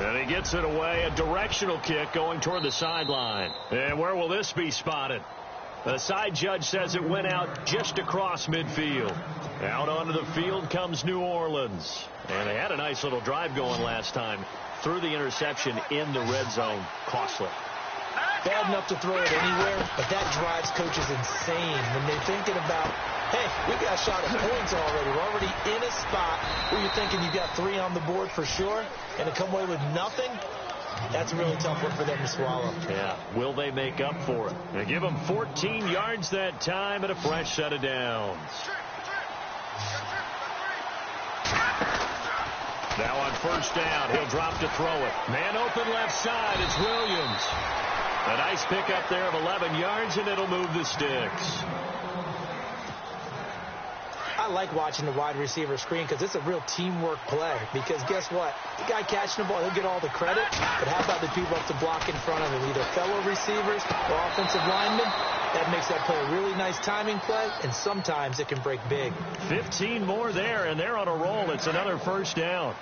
And he gets it away, a directional kick going toward the sideline. And where will this be spotted? The side judge says it went out just across midfield. Out onto the field comes New Orleans. And they had a nice little drive going last time. Threw the interception in the red zone. Costly. Bad enough to throw it anywhere, but that drives coaches insane when they're thinking about, hey, we got a shot at points already. We're already in a spot where you're thinking you got 3 on the board for sure, and to come away with nothing, that's a really tough one for them to swallow. Yeah. Will they make up for it? They give them 14 yards that time and a fresh set of downs. Now on first down, he'll drop to throw it. Man open left side, it's Williams. A nice pickup there of 11 yards, and it'll move the sticks. I like watching the wide receiver screen because it's a real teamwork play. Because guess what? The guy catching the ball, he'll get all the credit. But how about the people up to block in front of him, either fellow receivers or offensive linemen? That makes that play a really nice timing play, and sometimes it can break big. 15 more there, and they're on a roll. It's another first down.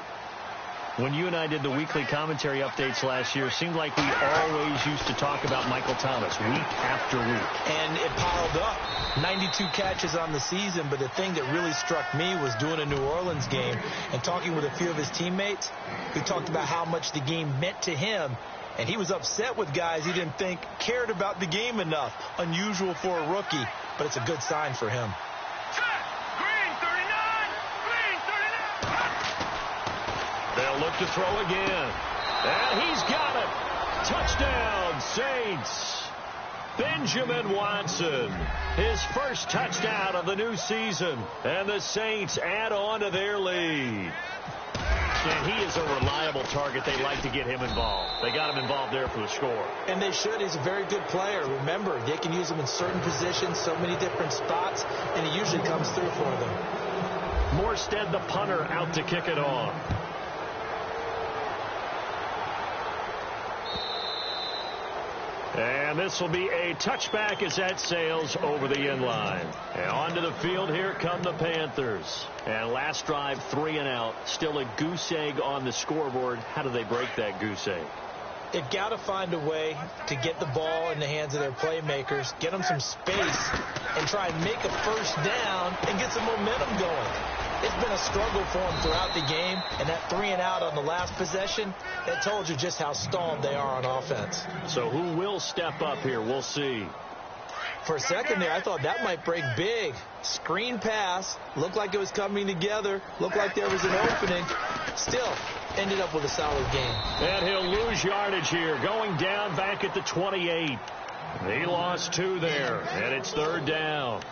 When you and I did the weekly commentary updates last year, it seemed like we always used to talk about Michael Thomas week after week. And it piled up. 92 catches on the season, but the thing that really struck me was doing a New Orleans game and talking with a few of his teammates who talked about how much the game meant to him. And he was upset with guys he didn't think cared about the game enough. Unusual for a rookie, but it's a good sign for him. They'll look to throw again. And he's got it. Touchdown, Saints. Benjamin Watson, his first touchdown of the new season. And the Saints add on to their lead. And he is a reliable target. They like to get him involved. They got him involved there for the score. And they should. He's a very good player. Remember, they can use him in certain positions, so many different spots, and he usually comes through for them. Morstead, the punter, out to kick it off. And this will be a touchback as that sails over the end line. And onto the field, here come the Panthers. And last drive, 3 and out. Still a goose egg on the scoreboard. How do they break that goose egg? They've got to find a way to get the ball in the hands of their playmakers, get them some space, and try and make a first down and get some momentum going. It's been a struggle for them throughout the game, and that 3 and out on the last possession, that told you just how stalled they are on offense. So who will step up here? We'll see. For a second there, I thought that might break big. Screen pass, looked like it was coming together, looked like there was an opening. Still, ended up with a solid game. And he'll lose yardage here, going down back at the 28. He lost 2 there, and it's 3rd down.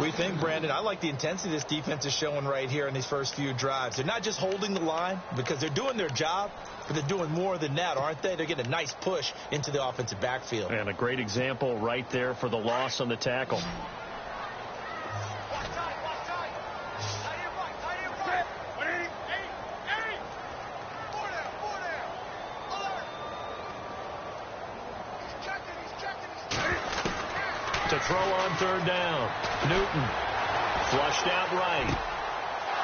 We think, Brandon, I like the intensity this defense is showing right here in these first few drives. They're not just holding the line because they're doing their job, but they're doing more than that, aren't they? They're getting a nice push into the offensive backfield. And a great example right there for the loss on the tackle. To throw on 3rd down. Newton flushed out right.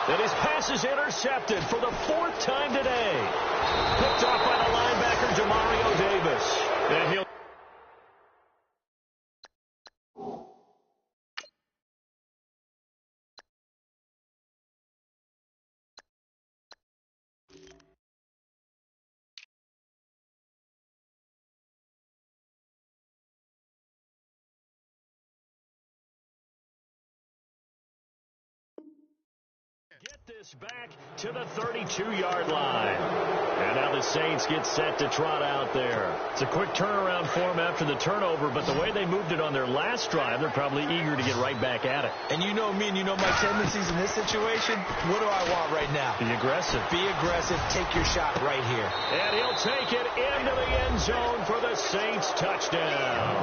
And his pass is intercepted for the 4th time today. Picked off by the linebacker, Jamario Davis. And he'll get this back to the 32-yard line. And now the Saints get set to trot out there. It's a quick turnaround for them after the turnover, but the way they moved it on their last drive, they're probably eager to get right back at it. And you know me and you know my tendencies in this situation. What do I want right now? Be aggressive. Be aggressive. Take your shot right here. And he'll take it into the end zone for the Saints touchdown.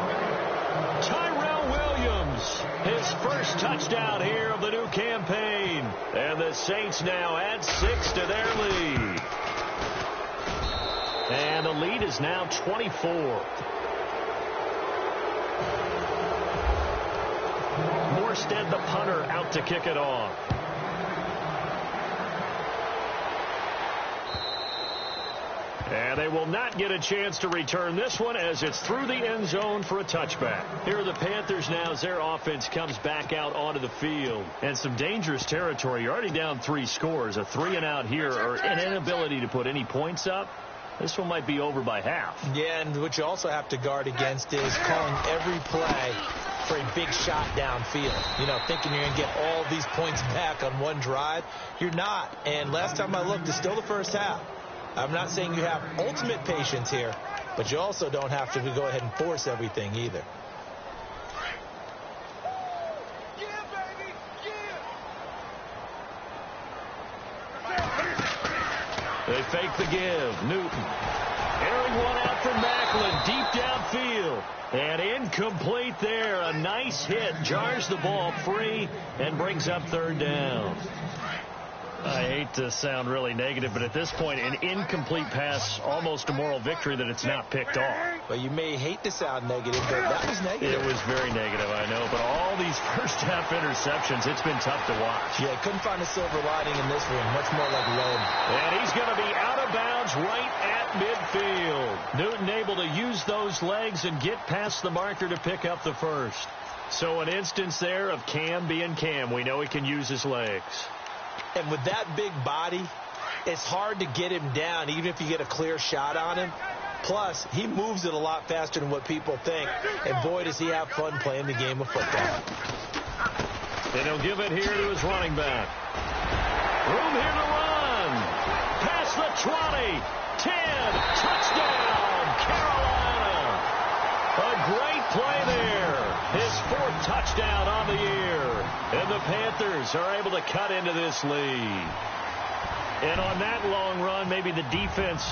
Tyrell Williams, his first touchdown here of the new campaign. And the Saints now add 6 to their lead. And the lead is now 24. Morstead, the punter, out to kick it off. And they will not get a chance to return this one as it's through the end zone for a touchback. Here are the Panthers now as their offense comes back out onto the field. And some dangerous territory. You're already down 3 scores. A 3-and-out here or an inability to put any points up. This one might be over by half. Yeah, and what you also have to guard against is calling every play for a big shot downfield. You know, thinking you're going to get all these points back on one drive. You're not. And last time I looked, it's still the first half. I'm not saying you have ultimate patience here, but you also don't have to go ahead and force everything either. They fake the give. Newton. Airing one out for Macklin. Deep downfield. And incomplete there. A nice hit. Jars the ball free and brings up 3rd down. I hate to sound really negative, but at this point, an incomplete pass, almost a moral victory that it's not picked off. Well, you may hate to sound negative, but that was negative. It was very negative, I know. But all these first-half interceptions, it's been tough to watch. Yeah, couldn't find a silver lining in this one. Much more like lead. And he's going to be out of bounds right at midfield. Newton able to use those legs and get past the marker to pick up the first. So an instance there of Cam being Cam. We know he can use his legs. And with that big body, it's hard to get him down, even if you get a clear shot on him. Plus, he moves it a lot faster than what people think. And boy, does he have fun playing the game of football. And he'll give it here to his running back. Room here to run. Past the 20. 10. Touchdown, Carolina. A great play there. His 4th touchdown on the year. And the Panthers are able to cut into this lead. And on that long run, maybe the defense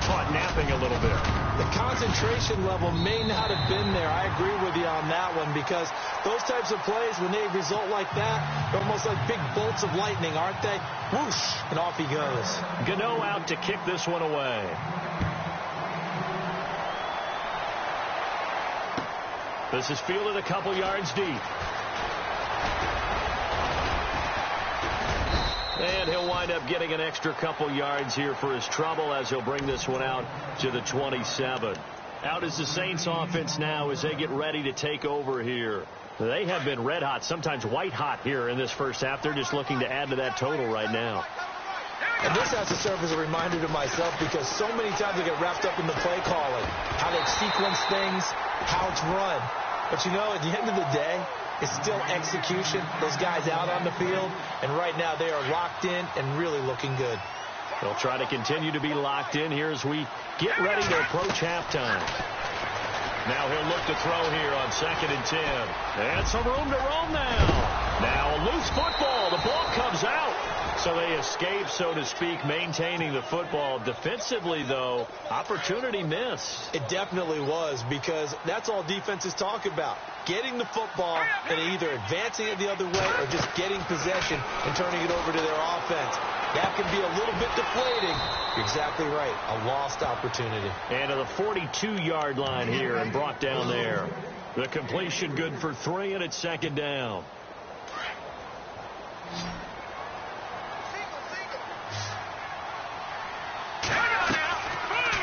caught napping a little bit. The concentration level may not have been there. I agree with you on that one, because those types of plays, when they result like that, they're almost like big bolts of lightning, aren't they? Whoosh, and off he goes. Gano out to kick this one away. This is fielded a couple yards deep. And he'll wind up getting an extra couple yards here for his trouble as he'll bring this one out to the 27. Out is the Saints offense now as they get ready to take over here. They have been red hot, sometimes white hot here in this first half. They're just looking to add to that total right now. And this has to serve as a reminder to myself, because so many times I get wrapped up in the play calling, how they sequence things, how it's run. But you know, at the end of the day, it's still execution. Those guys out on the field, and right now they are locked in and really looking good. They'll try to continue to be locked in here as we get ready to approach halftime. Now he'll look to throw here on 2nd and 10. And some room to roam now. Now a loose football. The ball comes out. So they escape, so to speak, maintaining the football. Defensively, though, opportunity missed. It definitely was, because that's all defenses talk about. Getting the football and either advancing it the other way or just getting possession and turning it over to their offense. That can be a little bit deflating. You're exactly right. A lost opportunity. And to the 42-yard line here and brought down there. The completion good for 3, and it's 2nd down.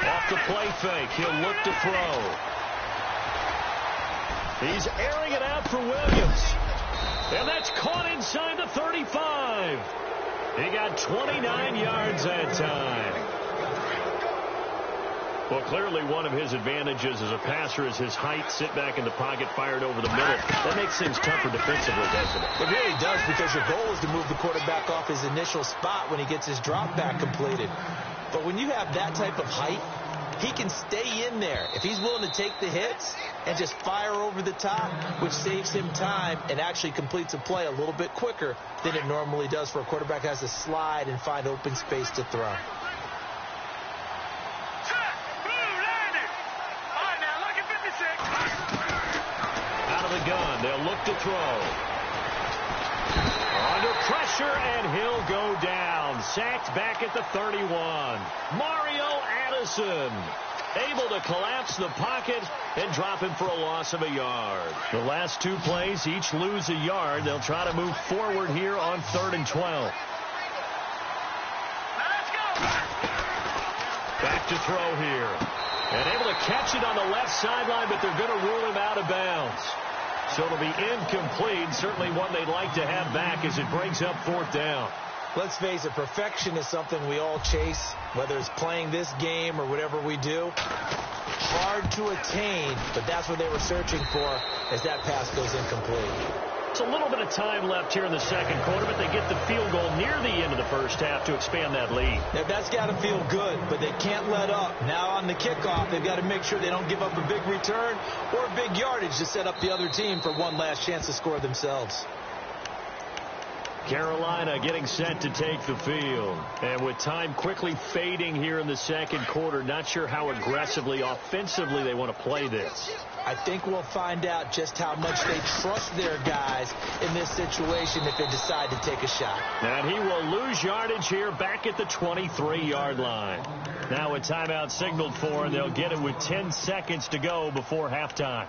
Off the play fake. He'll look to throw. He's airing it out for Williams. And that's caught inside the 35. He got 29 yards that time. Well, clearly one of his advantages as a passer is his height. Sit back in the pocket, fired over the middle. That makes things tougher defensively, doesn't it? It really does, because your goal is to move the quarterback off his initial spot when he gets his drop back completed. But when you have that type of height, he can stay in there if he's willing to take the hits and just fire over the top, which saves him time and actually completes a play a little bit quicker than it normally does for a quarterback who has to slide and find open space to throw. Out of the gun, they'll look to throw. Under pressure, and he'll go down. Sacked back at the 31. Mario Addison able to collapse the pocket and drop him for a loss of a yard. The last 2 plays each lose a yard. They'll try to move forward here on 3rd and 12. Back to throw here. And able to catch it on the left sideline, but they're going to rule him out of bounds. So it'll be incomplete. Certainly one they'd like to have back as it brings up 4th down. Let's face it, perfection is something we all chase, whether it's playing this game or whatever we do. Hard to attain, but that's what they were searching for as that pass goes incomplete. It's a little bit of time left here in the second quarter, but they get the field goal near the end of the first half to expand that lead. Now, that's got to feel good, but they can't let up. Now on the kickoff, they've got to make sure they don't give up a big return or a big yardage to set up the other team for one last chance to score themselves. Carolina getting set to take the field. And with time quickly fading here in the second quarter, not sure how aggressively, offensively they want to play this. I think we'll find out just how much they trust their guys in this situation if they decide to take a shot. And he will lose yardage here back at the 23-yard line. Now a timeout signaled for, and they'll get it with 10 seconds to go before halftime.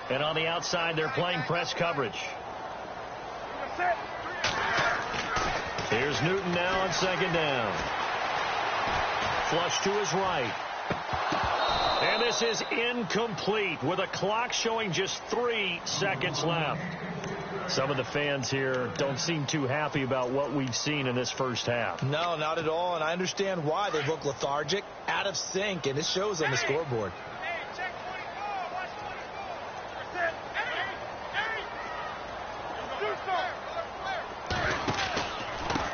And on the outside, they're playing press coverage. Here's Newton now on second down. Flush to his right. And this is incomplete with a clock showing just 3 seconds left. Some of the fans here don't seem too happy about what we've seen in this first half. No, not at all, and I understand why. They look lethargic, out of sync, and it shows on the scoreboard.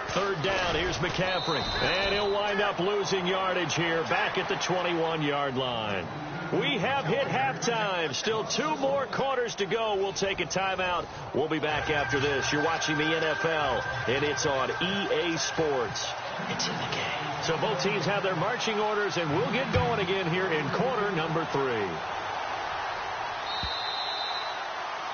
Third down, here's McCaffrey. And he'll wind up losing yardage here back at the 21-yard line. We have hit halftime. Still 2 more quarters to go. We'll take a timeout. We'll be back after this. You're watching the NFL, and it's on EA Sports. It's in the game. So both teams have their marching orders, and we'll get going again here in quarter number 3.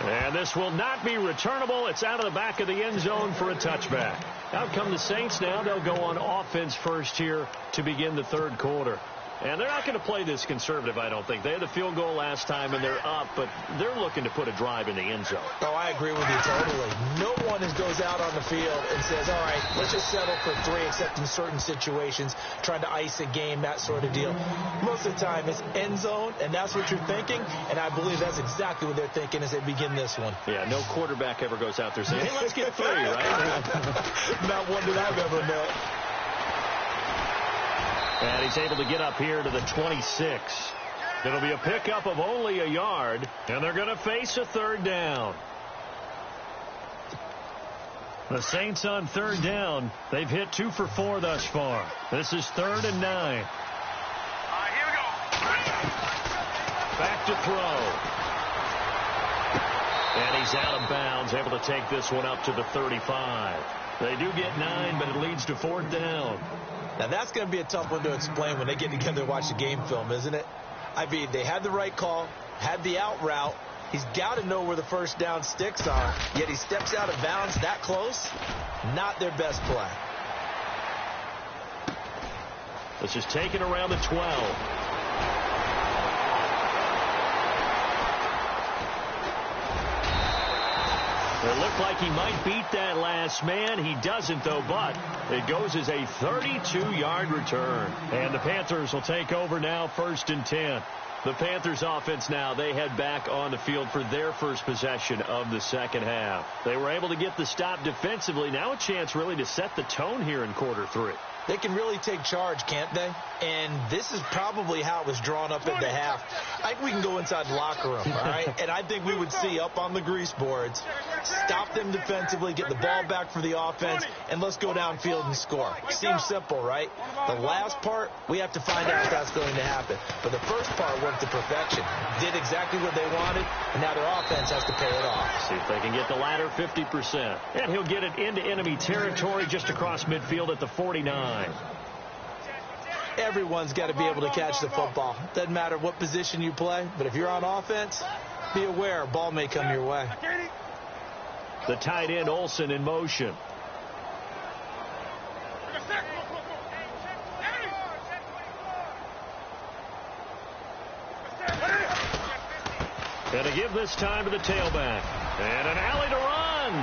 And this will not be returnable. It's out of the back of the end zone for a touchback. Out come the Saints now. They'll go on offense first here to begin the third quarter. And they're not going to play this conservative, I don't think. They had the field goal last time, and they're up, but they're looking to put a drive in the end zone. Oh, I agree with you totally. No one goes out on the field and says, all right, let's just settle for 3, except in certain situations, trying to ice a game, that sort of deal. Most of the time, it's end zone, and that's what you're thinking, and I believe that's exactly what they're thinking as they begin this one. Yeah, no quarterback ever goes out there saying, hey, let's get 3, right? Not one that I've ever met. And he's able to get up here to the 26. It'll be a pickup of only a yard, and they're going to face a third down. The Saints on third down. They've hit 2 for 4 thus far. This is 3rd and 9. Here we go. Back to throw. And he's out of bounds, able to take this one up to the 35. They do get 9, but it leads to 4th down. Now, that's going to be a tough one to explain when they get together and watch the game film, isn't it? I mean, they had the right call, had the out route. He's got to know where the first down sticks are, yet he steps out of bounds that close. Not their best play. This is taken around the 12. It looked like he might beat that last man. He doesn't, though, but it goes as a 32-yard return. And the Panthers will take over now, 1st and 10. The Panthers offense now, they head back on the field for their first possession of the second half. They were able to get the stop defensively. Now a chance really to set the tone here in quarter 3. They can really take charge, can't they? And this is probably how it was drawn up at the half. I think we can go inside the locker room, all right? And I think we would see up on the grease boards, stop them defensively, get the ball back for the offense, and let's go downfield and score. Seems simple, right? The last part, we have to find out if that's going to happen. But the first part worked to perfection. Did exactly what they wanted, and now their offense has to pay it off. See if they can get the latter 50%. And he'll get it into enemy territory just across midfield at the 49. Everyone's got to be able to catch the football. Doesn't matter what position you play, but if you're on offense, be aware a ball may come your way. The tight end Olsen in motion. And to give this time to the tailback. And an alley to run.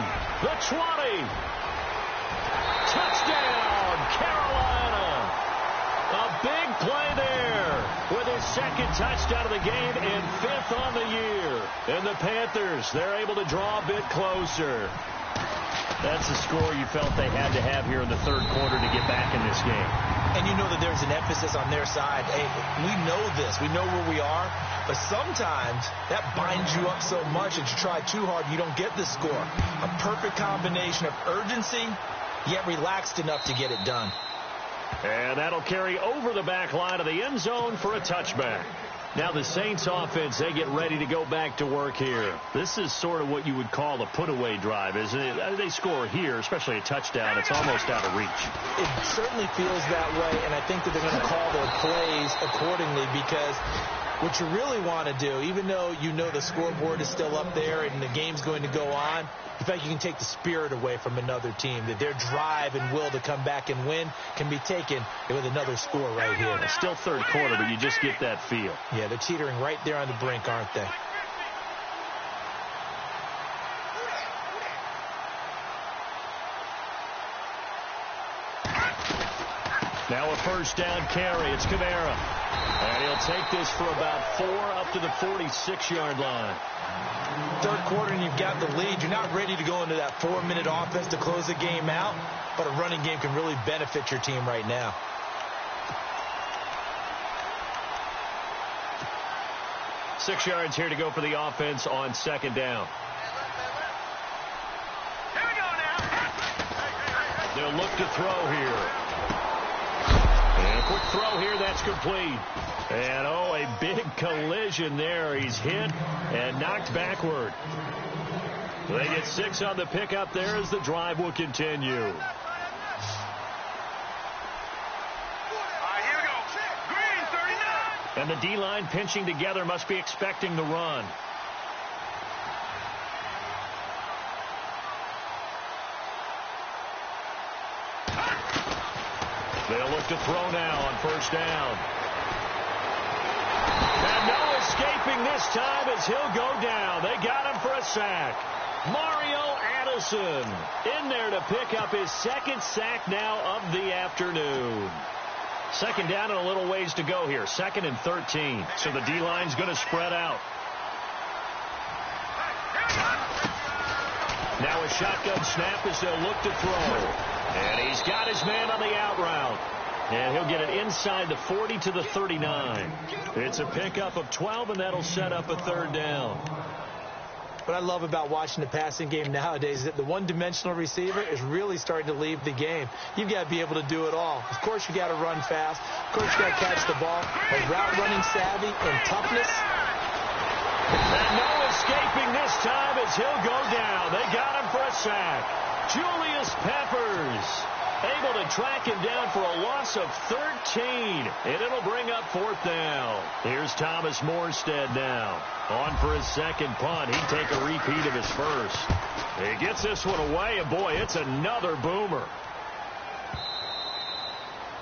The 20. Touchdown, Carolina. A big play there with his second touchdown of the game and 5th on the year. And the Panthers, they're able to draw a bit closer. That's the score you felt they had to have here in the third quarter to get back in this game. And you know that there's an emphasis on their side. Hey, we know this. We know where we are. But sometimes that binds you up so much that you try too hard, you don't get the score. A perfect combination of urgency, yet relaxed enough to get it done. And that'll carry over the back line of the end zone for a touchback. Now the Saints offense, they get ready to go back to work here. This is sort of what you would call a put-away drive, isn't it? They score here, especially a touchdown. It's almost out of reach. It certainly feels that way, and I think that they're going to call their plays accordingly because what you really want to do, even though you know the scoreboard is still up there and the game's going to go on, in fact, you can take the spirit away from another team, that their drive and will to come back and win can be taken with another score right here. It's still third quarter, but you just get that feel. Yeah, they're teetering right there on the brink, aren't they? Now a first down carry. It's Kamara. And he'll take this for about 4 up to the 46-yard line. Third quarter and you've got the lead. You're not ready to go into that 4-minute offense to close the game out, but a running game can really benefit your team right now. Six yards here to go for the offense on second down. Here we go now. They'll look to throw here. And a quick throw here, that's complete. And, oh, a big collision there. He's hit and knocked backward. They get 6 on the pickup there as the drive will continue. Here we go. Green, 39. And the D-line pinching together must be expecting the run. They'll look to throw now on first down. And no escaping this time as he'll go down. They got him for a sack. Mario Addison in there to pick up his second sack now of the afternoon. Second down and a little ways to go here. 2nd and 13. So the D-line's going to spread out. Now a shotgun snap as they'll look to throw. And he's got his man on the out route. And he'll get it inside the 40 to the 39. It's a pickup of 12, and that'll set up a third down. What I love about watching the passing game nowadays is that the one-dimensional receiver is really starting to leave the game. You've got to be able to do it all. Of course, you got to run fast. Of course, you got to catch the ball. But route running savvy and toughness. And no escaping this time as he'll go down. They got him for a sack. Julius Peppers able to track him down for a loss of 13. And it'll bring up 4th down. Here's Thomas Morstead now. On for his second punt. He'd take a repeat of his first. He gets this one away, and boy, it's another boomer.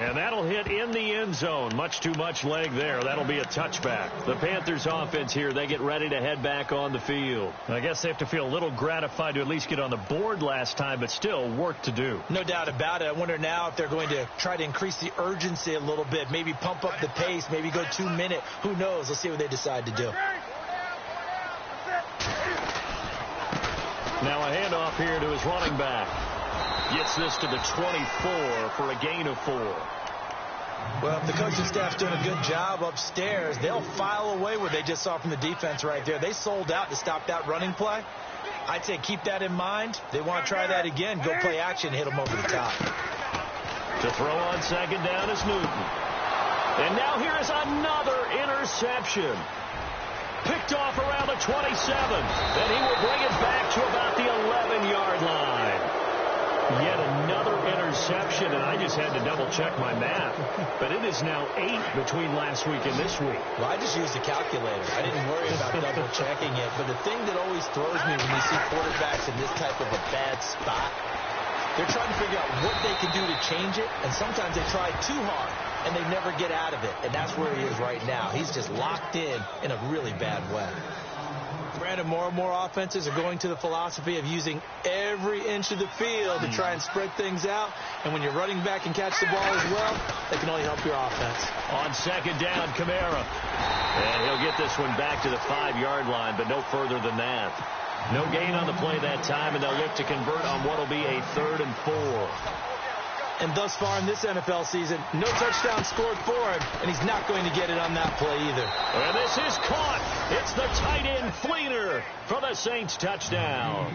And that'll hit in the end zone. Much too much leg there. That'll be a touchback. The Panthers offense here, they get ready to head back on the field. I guess they have to feel a little gratified to at least get on the board last time, but still work to do. No doubt about it. I wonder now if they're going to try to increase the urgency a little bit, maybe pump up the pace, maybe go 2-minute. Who knows? Let's see what they decide to do. Now a handoff here to his running back. Gets this to the 24 for a gain of 4. Well, if the coaching staff's doing a good job upstairs, they'll file away what they just saw from the defense right there. They sold out to stop that running play. I'd say keep that in mind. They want to try that again. Go play action, hit them over the top. To throw on second down is Newton. And now here is another interception. Picked off around the 27. And he will bring it back to about the 11-yard line. Yet another interception, and I just had to double-check my math. But it is now 8 between last week and this week. Well, I just used a calculator. I didn't worry about double-checking it. But the thing that always throws me when you see quarterbacks in this type of a bad spot, they're trying to figure out what they can do to change it, and sometimes they try too hard, and they never get out of it. And that's where he is right now. He's just locked in a really bad way. Brandon, more and more offenses are going to the philosophy of using every inch of the field to try and spread things out. And when you're running back and catch the ball as well, that can only help your offense. On second down, Kamara. And he'll get this one back to the 5-yard line, but no further than that. No gain on the play that time, and they'll look to convert on what will be a 3rd and 4. And thus far in this NFL season, no touchdown scored for him, and he's not going to get it on that play either. And this is caught. It's the tight end Fleener for the Saints touchdown.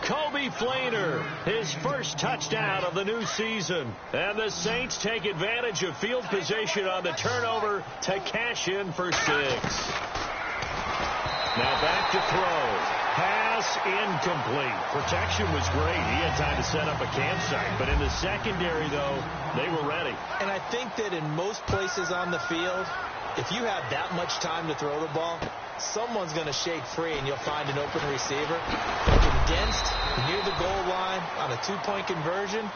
Kobe Fleener, his first touchdown of the new season. And the Saints take advantage of field position on the turnover to cash in for 6. Now back to throw. Pass incomplete. Protection was great. He had time to set up a campsite. But in the secondary, though, they were ready. And I think that in most places on the field, if you have that much time to throw the ball, someone's going to shake free and you'll find an open receiver. Condensed near the goal line on a 2-point conversion.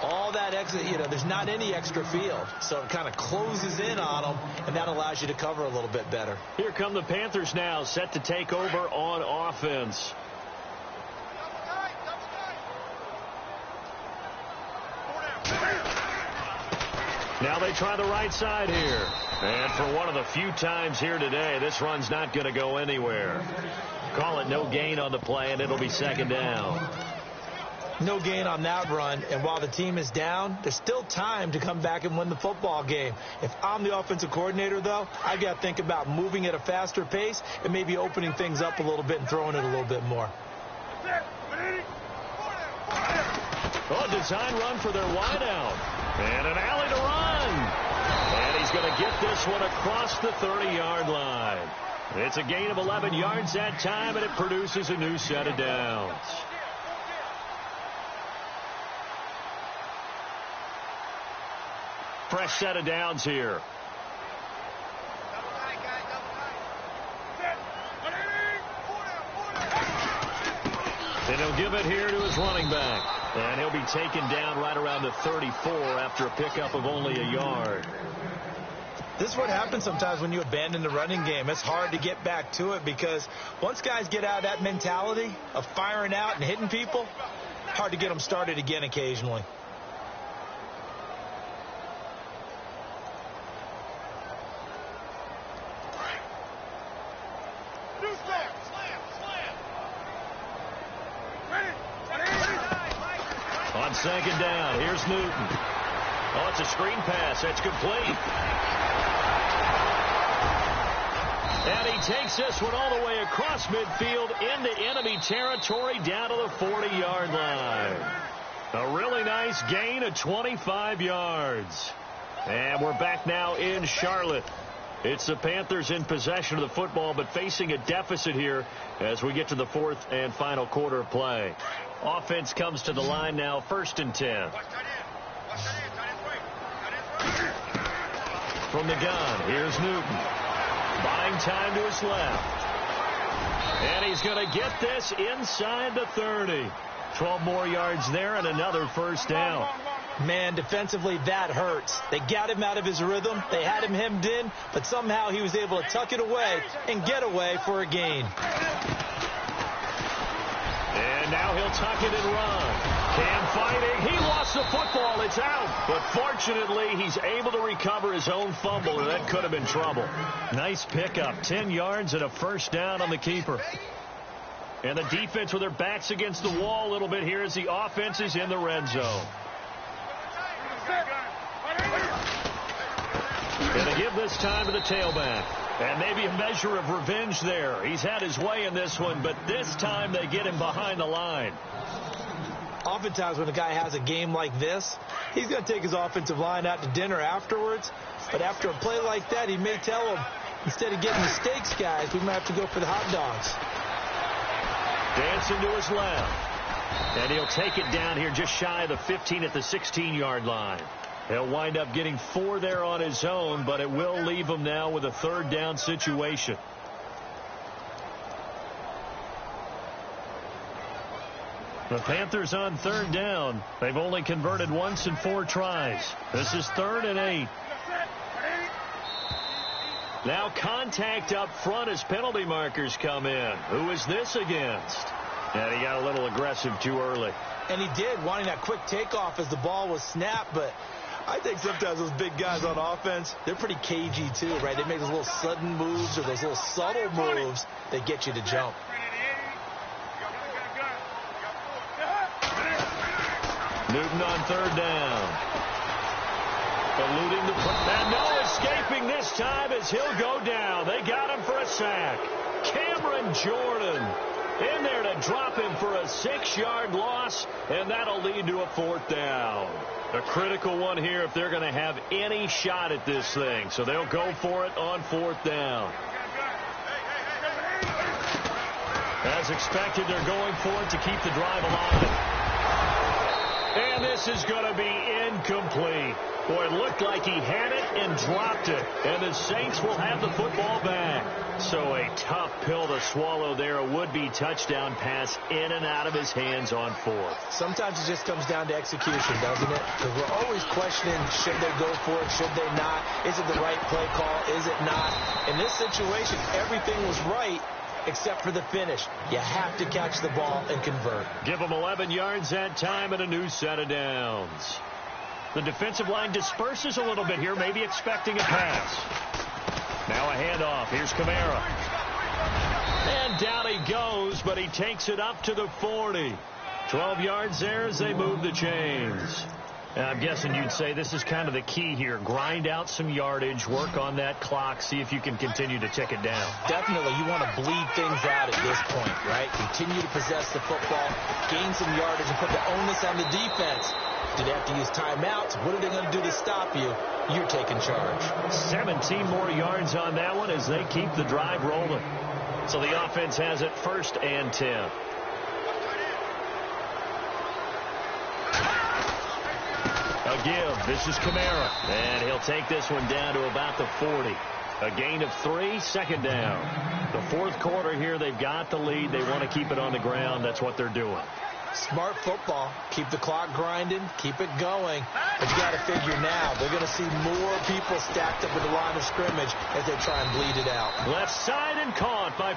All that extra, there's not any extra field. So it kind of closes in on them, and that allows you to cover a little bit better. Here come the Panthers now, set to take over on offense. Now they try the right side here. And for one of the few times here today, this run's not going to go anywhere. Call it no gain on the play, and it'll be second down. No gain on that run, and while the team is down, there's still time to come back and win the football game. If I'm the offensive coordinator, though, I've got to think about moving at a faster pace and maybe opening things up a little bit and throwing it a little bit more. Oh, design run for their wideout. And an alley to run. And he's going to get this one across the 30-yard line. It's a gain of 11 yards that time, and it produces a new set of downs. Fresh set of downs here. And he'll give it here to his running back. And he'll be taken down right around the 34 after a pickup of only a yard. This is what happens sometimes when you abandon the running game. It's hard to get back to it because once guys get out of that mentality of firing out and hitting people, hard to get them started again occasionally. On second down, here's Newton. Oh, it's a screen pass. That's complete. And he takes this one all the way across midfield into enemy territory down to the 40-yard line. A really nice gain of 25 yards. And we're back now in Charlotte. It's the Panthers in possession of the football, but facing a deficit here as we get to the 4th and final quarter of play. Offense comes to the line now, 1st and 10. From the gun, here's Newton. Buying time to his left. And he's going to get this inside the 30. 12 more yards there and another first down. Man, defensively, that hurts. They got him out of his rhythm. They had him hemmed in, but somehow he was able to tuck it away and get away for a gain. And now he'll tuck it and run. Cam fighting. He lost the football. It's out. But fortunately, he's able to recover his own fumble, and that could have been trouble. Nice pickup. 10 yards and a first down on the keeper. And the defense with their backs against the wall a little bit here as the offense is in the red zone. Going to give this time to the tailback. And maybe a measure of revenge there. He's had his way in this one, but this time they get him behind the line. Oftentimes when a guy has a game like this, he's going to take his offensive line out to dinner afterwards. But after a play like that, he may tell them, instead of getting the steaks, guys, we might have to go for the hot dogs. Dancing to his left. And he'll take it down here just shy of the 15 at the 16-yard line. He'll wind up getting 4 there on his own, but it will leave him now with a 3rd down situation. The Panthers on 3rd down. They've only converted once in 4 tries. This is 3rd and 8. Now contact up front as penalty markers come in. Who is this against? And he got a little aggressive too early. And he did, wanting that quick takeoff as the ball was snapped. But I think sometimes those big guys on offense, they're pretty cagey too, right? They make those little sudden moves or those little subtle moves that get you to jump. Newton on third down. Eluding the and no escaping this time as he'll go down. They got him for a sack. Cameron Jordan in there to drop him for a 6-yard loss, and that'll lead to a 4th down. A critical one here if they're going to have any shot at this thing. So they'll go for it on 4th down. As expected, they're going for it to keep the drive alive. And this is going to be incomplete. Boy, it looked like he had it and dropped it. And the Saints will have the football back. So a tough pill to swallow there. A would-be touchdown pass in and out of his hands on 4th. Sometimes it just comes down to execution, doesn't it? Because we're always questioning, should they go for it, should they not? Is it the right play call? Is it not? In this situation, everything was right except for the finish. You have to catch the ball and convert. Give them 11 yards that time and a new set of downs. The defensive line disperses a little bit here, maybe expecting a pass. Now a handoff. Here's Kamara. And down he goes, but he takes it up to the 40. 12 yards there as they move the chains. And I'm guessing you'd say this is kind of the key here. Grind out some yardage, work on that clock, see if you can continue to tick it down. Definitely. You want to bleed things out at this point, right? Continue to possess the football, gain some yardage, and put the onus on the defense. Do they have to use timeouts? What are they going to do to stop you? You're taking charge. 17 more yards on that one as they keep the drive rolling. So the offense has it 1st and 10. A give. This is Kamara. And he'll take this one down to about the 40. A gain of 3, 2nd down. The 4th quarter here, they've got the lead. They want to keep it on the ground. That's what they're doing. Smart football. Keep the clock grinding. Keep it going. But you got to figure now, they're going to see more people stacked up at the line of scrimmage as they try and bleed it out. Left side and caught by